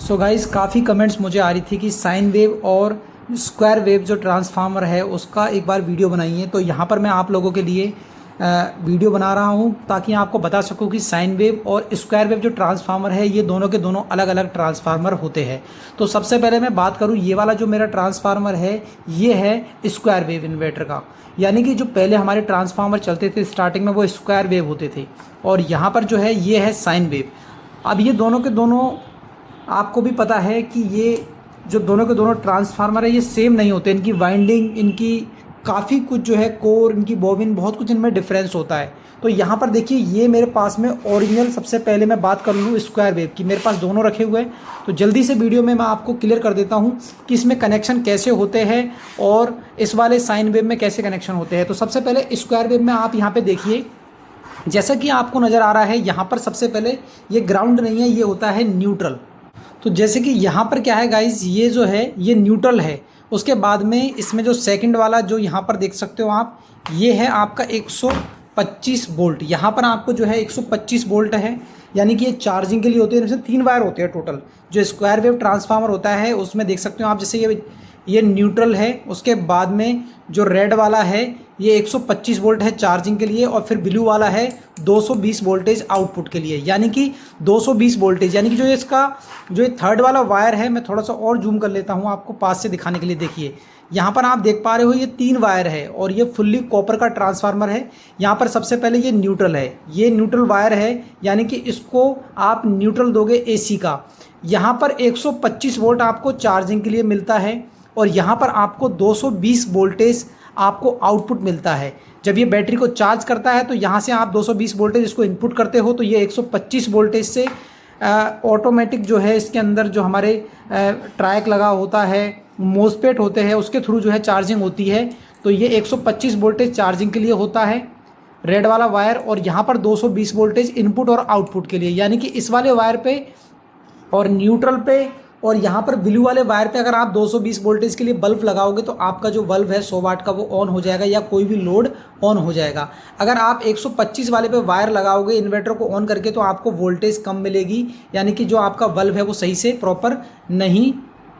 So guys काफ़ी comments मुझे आ रही थी कि साइन वेव और स्क्वायर वेव जो ट्रांसफार्मर है उसका एक बार वीडियो बनाइए। तो यहाँ पर मैं आप लोगों के लिए वीडियो बना रहा हूँ ताकि आपको बता सकूँ कि साइन वेव और स्क्वायर वेव जो ट्रांसफार्मर है ये दोनों के दोनों अलग अलग ट्रांसफार्मर होते हैं। तो सबसे पहले मैं बात करूँ, ये वाला जो मेरा ट्रांसफार्मर है ये है स्क्वायर वेव इन्वर्टर का, यानी कि जो पहले हमारे ट्रांसफार्मर चलते थे स्टार्टिंग में वो स्क्वायर वेव होते थे, और यहाँ पर जो है ये है साइन वेव। अब ये दोनों के दोनों आपको भी पता है कि ये जो दोनों के दोनों ट्रांसफार्मर है ये सेम नहीं होते, इनकी वाइंडिंग, इनकी काफ़ी कुछ जो है कोर, इनकी बॉबिन, बहुत कुछ इनमें डिफरेंस होता है। तो यहाँ पर देखिए ये मेरे पास में ओरिजिनल, सबसे पहले मैं बात कर लूँ स्क्वायर वेव की, मेरे पास दोनों रखे हुए हैं। तो जल्दी से वीडियो में मैं आपको क्लियर कर देता हूँ कि इसमें कनेक्शन कैसे होते हैं और इस वाले साइन वेव में कैसे कनेक्शन होते हैं। तो सबसे पहले स्क्वायर वेव में आप यहाँ पर देखिए, जैसा कि आपको नज़र आ रहा है यहाँ पर सबसे पहले ये ग्राउंड नहीं है, ये होता है न्यूट्रल। तो जैसे कि यहाँ पर क्या है गाइज, ये जो है ये न्यूट्रल है। उसके बाद में इसमें जो सेकंड वाला जो यहाँ पर देख सकते हो आप, ये है आपका 125 वोल्ट। यहाँ पर आपको जो है 125 वोल्ट है, यानी कि ये चार्जिंग के लिए होते हैं। इसमें 3 वायर होते हैं टोटल। जो स्क्वायर वेव ट्रांसफार्मर होता है उसमें देख सकते हो आप, जैसे ये न्यूट्रल है, उसके बाद में जो रेड वाला है ये 125 वोल्ट है चार्जिंग के लिए, और फिर ब्लू वाला है 220 वोल्टेज आउटपुट के लिए, यानी कि 220 वोल्टेज। यानी कि जो इसका जो ये थर्ड वाला वायर है, मैं थोड़ा सा और जूम कर लेता हूँ आपको पास से दिखाने के लिए। देखिए यहाँ पर आप देख पा रहे हो ये 3 वायर है और ये फुल्ली कॉपर का ट्रांसफार्मर है। यहाँ पर सबसे पहले ये न्यूट्रल है, ये न्यूट्रल वायर है, यानी कि इसको आप न्यूट्रल दोगे AC का। यहाँ पर 125 वोल्ट आपको चार्जिंग के लिए मिलता है, और यहाँ पर आपको 220 वोल्टेज आपको आउटपुट मिलता है। जब ये बैटरी को चार्ज करता है तो यहाँ से आप 220 वोल्टेज इसको इनपुट करते हो, तो ये 125 वोल्टेज से ऑटोमेटिक जो है इसके अंदर जो हमारे ट्रैक लगा होता है, मोसपेट होते हैं, उसके थ्रू जो है चार्जिंग होती है। तो ये 125 वोल्टेज चार्जिंग के लिए होता है रेड वाला वायर, और यहाँ पर 220 वोल्टेज इनपुट और आउटपुट के लिए। यानी कि इस वाले वायर पे और न्यूट्रल पे और यहाँ पर ब्लू वाले वायर पे अगर आप 220 वोल्टेज के लिए बल्ब लगाओगे तो आपका जो बल्ब है 100 वाट का वो ऑन हो जाएगा, या कोई भी लोड ऑन हो जाएगा। अगर आप 125 वाले पे वायर लगाओगे इन्वर्टर को ऑन करके तो आपको वोल्टेज कम मिलेगी, यानी कि जो आपका बल्ब है वो सही से प्रॉपर नहीं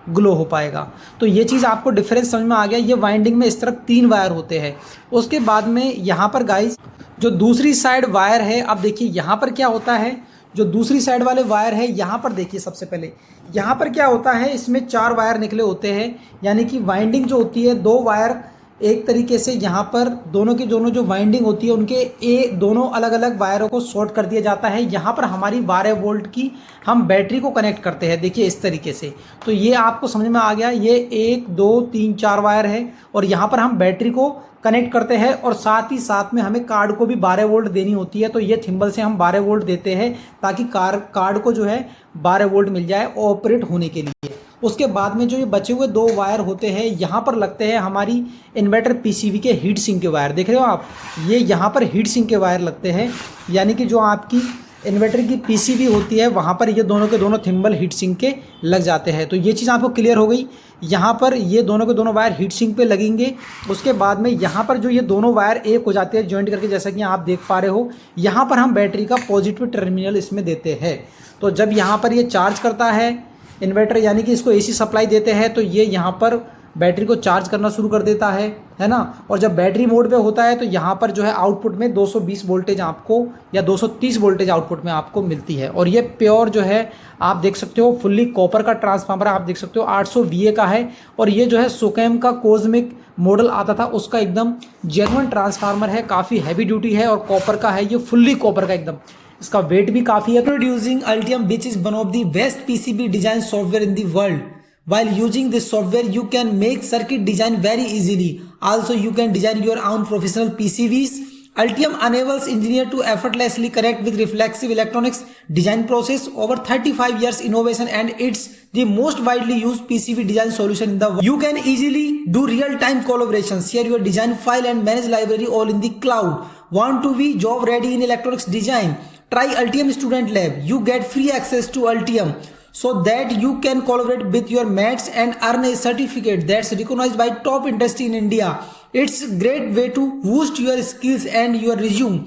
ग्लो हो पाएगा। तो ये चीज़ आपको डिफरेंस समझ में आ गया। ये वाइंडिंग में इस तरफ 3 वायर होते हैं। उसके बाद में यहाँ पर गाइस जो दूसरी साइड वायर है, अब देखिए यहाँ पर क्या होता है, जो दूसरी साइड वाले वायर है यहाँ पर देखिए, सबसे पहले यहाँ पर क्या होता है, इसमें 4 वायर निकले होते हैं, यानी कि वाइंडिंग जो होती है 2 वायर एक तरीके से यहाँ पर दोनों की दोनों जो वाइंडिंग होती है उनके दोनों अलग अलग वायरों को शॉर्ट कर दिया जाता है। यहाँ पर हमारी 12 वोल्ट की हम बैटरी को कनेक्ट करते हैं, देखिए इस तरीके से। तो ये आपको समझ में आ गया, ये 1 2 3 4 वायर है, और यहाँ पर हम बैटरी को कनेक्ट करते हैं, और साथ ही साथ में हमें कार्ड को भी 12 वोल्ट देनी होती है। तो ये थिम्बल से हम 12 वोल्ट देते हैं ताकि कार्ड को जो है 12 वोल्ट मिल जाए ऑपरेट होने के लिए। उसके बाद में जो ये बचे हुए 2 वायर होते हैं यहाँ पर लगते हैं हमारी इन्वर्टर PCB के हीट सिंक के वायर। देख रहे हो आप, ये यहाँ पर हीट सिंक के वायर लगते हैं, यानी कि जो आपकी इन्वर्टर की PCB होती है वहाँ पर ये दोनों के दोनों थिम्बल हीट सिंक के लग जाते हैं। तो ये चीज़ आपको क्लियर हो गई। यहाँ पर ये दोनों के दोनों वायर हीट सिंक पे लगेंगे। उसके बाद में यहाँ पर जो ये दोनों वायर एक हो जाते हैं जॉइंट करके, जैसा कि आप देख पा रहे हो। यहाँ पर हम बैटरी का पॉजिटिव टर्मिनल इसमें देते हैं। तो जब यहाँ पर ये चार्ज करता है इन्वर्टर, यानी कि इसको AC सप्लाई देते हैं, तो ये यहाँ पर बैटरी को चार्ज करना शुरू कर देता है ना। और जब बैटरी मोड पे होता है तो यहाँ पर जो है आउटपुट में 220 वोल्टेज आपको या 230 वोल्टेज आउटपुट में आपको मिलती है। और ये प्योर जो है आप देख सकते हो फुल्ली कॉपर का ट्रांसफार्मर, आप देख सकते हो 800 VA का है। और ये जो है सोकेम का कॉस्मिक मॉडल आता था उसका एकदम जेन्युइन ट्रांसफार्मर है, काफ़ी हैवी ड्यूटी है, और कॉपर का है, ये फुल्ली कॉपर का एकदम, इसका वेट भी काफ़ी है। Producing Altium which is one of the best PCB design software in the world. While using this software, you can make circuit design very easily. Also, you can design your own professional PCBs. Altium enables engineer to effortlessly connect with reflexive electronics design process. Over 35 years innovation, and it's the most widely used PCB design solution in the world. You can easily do real-time collaboration, share your design file and manage library all in the cloud. Want to be job ready in electronics design? Try Altium Student Lab. You get free access to Altium, so that you can collaborate with your mates and earn a certificate that's recognized by top industry in India. It's a great way to boost your skills and your resume.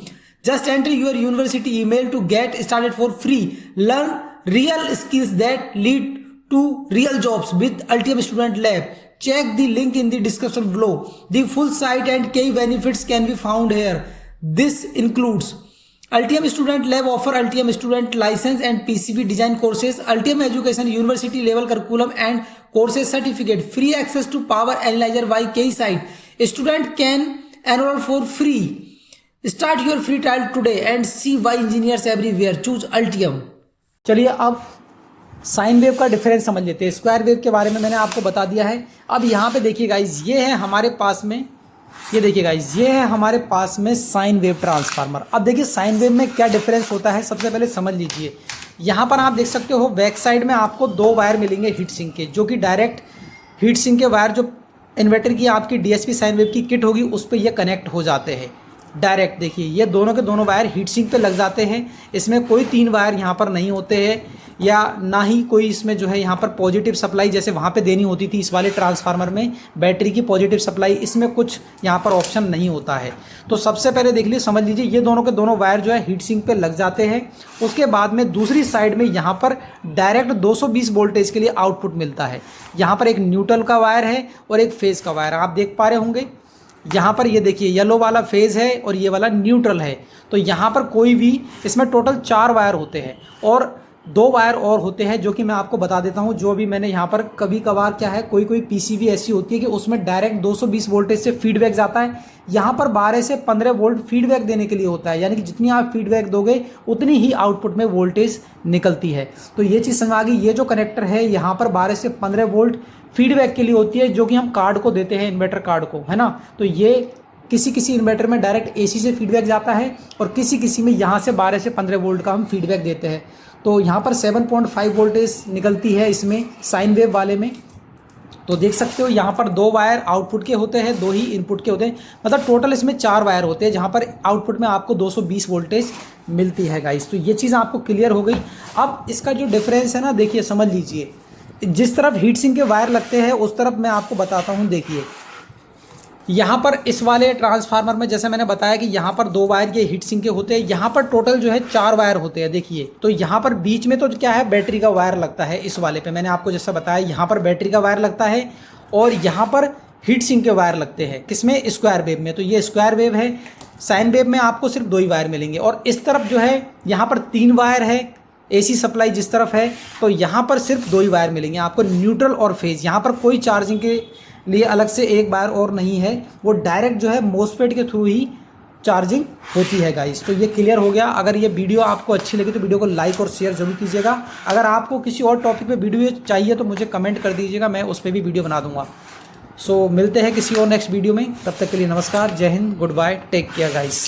Just enter your university email to get started for free. Learn real skills that lead to real jobs with Altium Student Lab. Check the link in the description below. The full site and key benefits can be found here. This includes Altium Student Lab offer Altium Student License and PCB design courses, Altium Education University level curriculum and courses certificate, free access to Power Analyzer by KEY site. Student can enroll for free. Start your free trial today and see why engineers everywhere choose Altium. चलिए अब sine wave का difference समझ लेते हैं। Square wave के बारे में मैंने आपको बता दिया है। अब यहाँ पे देखिए गाइज, ये है हमारे पास में, ये देखिए गाइज, ये है हमारे पास में साइन वेव ट्रांसफार्मर। अब देखिए साइन वेव में क्या डिफरेंस होता है, सबसे पहले समझ लीजिए। यहाँ पर आप देख सकते हो बैक साइड में आपको 2 वायर मिलेंगे हीट सिंक के, जो कि डायरेक्ट हीट सिंक के वायर जो इन्वर्टर की आपकी DSP साइन वेव की किट होगी उस पर ये कनेक्ट हो जाते हैं डायरेक्ट। देखिए ये दोनों के दोनों वायर हीट सिंक पे लग जाते हैं। इसमें कोई 3 वायर यहाँ पर नहीं होते हैं, या ना ही कोई इसमें जो है यहाँ पर पॉजिटिव सप्लाई जैसे वहाँ पे देनी होती थी इस वाले ट्रांसफार्मर में बैटरी की पॉजिटिव सप्लाई, इसमें कुछ यहाँ पर ऑप्शन नहीं होता है। तो सबसे पहले देख लीजिए, समझ लीजिए, ये दोनों के दोनों वायर जो है हीट सिंक पे लग जाते हैं। उसके बाद में दूसरी साइड में यहाँ पर डायरेक्ट 220 वोल्टेज के लिए आउटपुट मिलता है। यहाँ पर एक न्यूट्रल का वायर है और एक फेज का वायर, आप देख पा रहे होंगे। यहाँ पर ये देखिए येलो वाला फेज है और ये वाला न्यूट्रल है। तो यहाँ पर कोई भी, इसमें टोटल 4 वायर होते हैं और 2 वायर और होते हैं जो कि मैं आपको बता देता हूँ। जो भी मैंने यहाँ पर कभी कभार क्या है, कोई PCB ऐसी होती है कि उसमें डायरेक्ट 220 वोल्टेज से फीडबैक जाता है। यहाँ पर 12 से 15 वोल्ट फीडबैक देने के लिए होता है, यानी कि जितनी आप फीडबैक दोगे उतनी ही आउटपुट में वोल्टेज निकलती है। तो ये चीज़ समझ आ गई। ये जो कनेक्टर है यहाँ पर 12 से 15 वोल्ट फीडबैक के लिए होती है, जो कि हम कार्ड को देते हैं, इन्वर्टर कार्ड को, है ना। तो ये किसी इन्वर्टर में डायरेक्ट AC से फीडबैक जाता है और किसी में यहाँ से 12 से 15 वोल्ट का हम फीडबैक देते हैं। तो यहाँ पर 7.5 वोल्टेज निकलती है इसमें साइन वेव वाले में। तो देख सकते हो यहाँ पर 2 वायर आउटपुट के होते हैं, 2 ही इनपुट के होते हैं, मतलब टोटल इसमें 4 वायर होते हैं, जहाँ पर आउटपुट में आपको 220 वोल्टेज मिलती है गाइस। तो ये चीज़ आपको क्लियर हो गई। अब इसका जो डिफरेंस है ना, देखिए समझ लीजिए, जिस तरफ हीट सिंक के वायर लगते हैं उस तरफ मैं आपको बताता हूँ। देखिए यहाँ पर इस वाले ट्रांसफार्मर में जैसे मैंने बताया कि यहाँ पर 2 वायर ये हीट सिंक के होते हैं, यहाँ पर टोटल जो है 4 वायर होते हैं। देखिए तो यहाँ पर बीच में तो क्या है, बैटरी का वायर लगता है। इस वाले पे मैंने आपको जैसा बताया, यहाँ पर बैटरी का वायर लगता है और यहाँ पर हीट सिंक के वायर लगते हैं। किसमें? स्क्वायर वेव में। तो ये स्क्वायर वेव है। साइन वेव में आपको सिर्फ 2 ही वायर मिलेंगे और इस तरफ जो है यहाँ पर 3 वायर है। AC सप्लाई जिस तरफ है तो यहाँ पर सिर्फ 2 ही वायर मिलेंगे आपको, न्यूट्रल और फेज। यहाँ पर कोई चार्जिंग के लिए अलग से एक वायर और नहीं है, वो डायरेक्ट जो है मोसफेट के थ्रू ही चार्जिंग होती है गाइस। तो ये क्लियर हो गया। अगर ये वीडियो आपको अच्छी लगी तो वीडियो को लाइक और शेयर जरूर कीजिएगा। अगर आपको किसी और टॉपिक पे वीडियो चाहिए तो मुझे कमेंट कर दीजिएगा, मैं उस पर भी वीडियो बना दूंगा। सो मिलते हैं किसी और नेक्स्ट वीडियो में, तब तक के लिए नमस्कार, जय हिंद, good bye, take care guys.